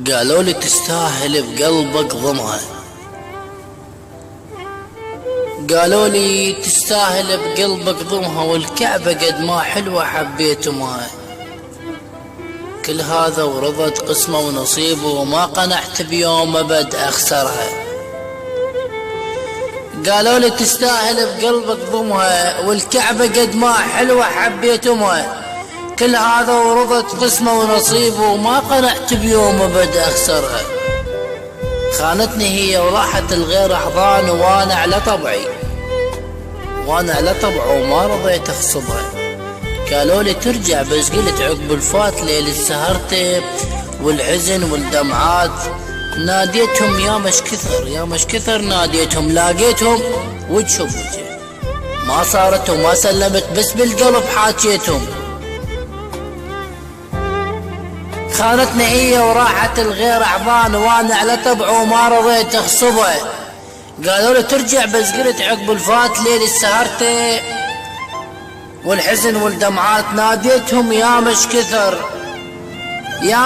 قالوا لي تستاهل بقلبك ضمها، قالوا لي تستاهل بقلبك ضمها، والكعبة قد ما حلوة حبيتمها. كل هذا ورضت قسمه ونصيبه، وما قنعت بيوم ابد اخسرها. قالوا لي تستاهل بقلبك ضمها، والكعبة قد ما حلوة حبيتمها. كل هذا ورضت قسمه ونصيبه، وما قنعت بيوم ابد اخسرها. خانتني هي وراحت الغير احضان، وانا على طبعي وما رضيت اخصبها. قالوا لي ترجع، بس قلت عقب الفات ليل سهرت والحزن والدمعات. ناديتهم يا مش كثر ناديتهم، لاقيتهم وجه بوجه. ما صارت وما سلمت، بس بالقلب حاجيتهم. خانتني هي وراحت الغير احضان، وانا على طبعه وما رضيت اخصبها. قالوا لي ترجع، بس قلت عقب الفات ليل سهرت والحزن والدمعات. ناديتهم يا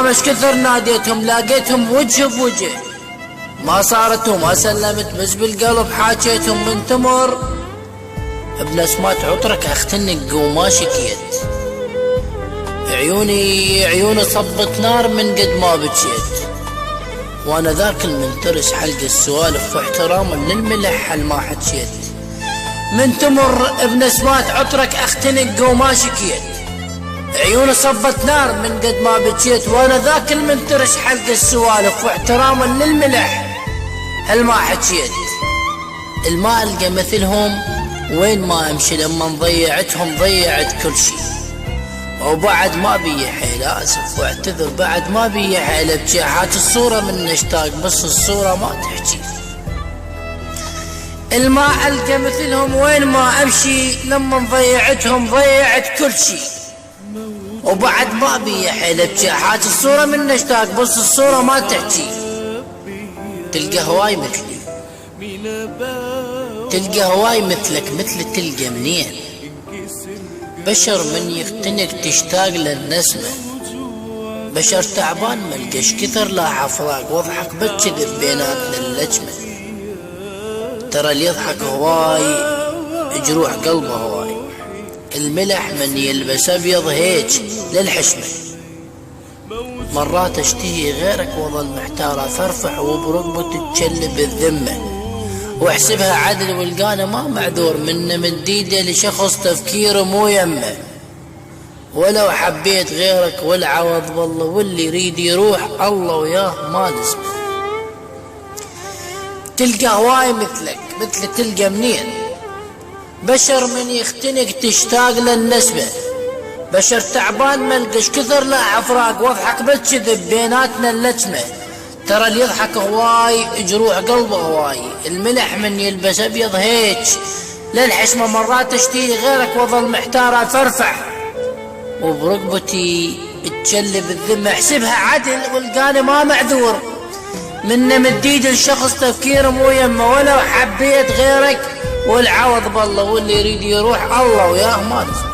مش كثر ناديتهم، لاقيتهم وجه بوجه. ما صارت وما سلمت، بس بالقلب حاجيتهم. من تمر بنسمات عطرك اختنق وما شكيت. عيوني صبت نار من قد ما بكيت. وانا ذاك المنترس حلق السوالف، واحتراما للملح هل ما حكيت. من تمر بنسمات عطرك اختنق وما شكيت. عيوني صبت نار من قد ما بكيت. وانا ذاك المنترس حلق السوالف، واحتراما للملح هل ما حكيت. الما القى مثلهم وين ما امشي، لما ضيعتهم ضيعت كل شي. وبعد ما بي حيل اسف واعتذر، بعد ما بي حيل ابكي. حاج الصورة من اشتاق، بس الصورة ما تحكي. الما القى مثلهم وين ما امشي، لما ضيعتهم ضيعت كل شي. وبعد ما بي حيل ابكي. حاج الصورة من اشتاق، بس الصورة ما تحكي. تلقى هواي مثلي، تلقى هواي مثلك، مثل تلقى منين. بشر من يختنق تشتاق للنسمة. بشر تعبان ملقاش كثر لاح فراق، واضحك بتكذب بيناتنا اللجمة. ترى اللي يضحك هواي جروح قلبه هواي. الملح من يلبس ابيض هيج للحشمة. مرات اشتهي غيرك واظل محتارة، فرفح وبرقبة تتشلب الذمة. واحسبها عدل والقانا ما معذور، منه مديده لشخص تفكيره مو يمه. ولو حبيت غيرك والعوض والله، واللي يريد يروح الله وياه ما نسمع. تلقى هواي مثلك، مثل تلقى منين. بشر من يختنق تشتاق للنسبة. بشر تعبان ملقش كثر لا افراق، واضحك بتكذب بيناتنا اللجمة. ترى اللي يضحك هواي جروح قلبه هواي. الملح من يلبس ابيض هيج للحشمة. مرات اشتهي غيرك واظل محتارة، فرفح وبرقبتي تجلب الذمة. احسبها عدل والقاني ما معذور، منه مديد الشخص تفكيره مو يمه. ولو حبيت غيرك والعوض بالله، واللي يريد يروح الله وياه ما نسمع.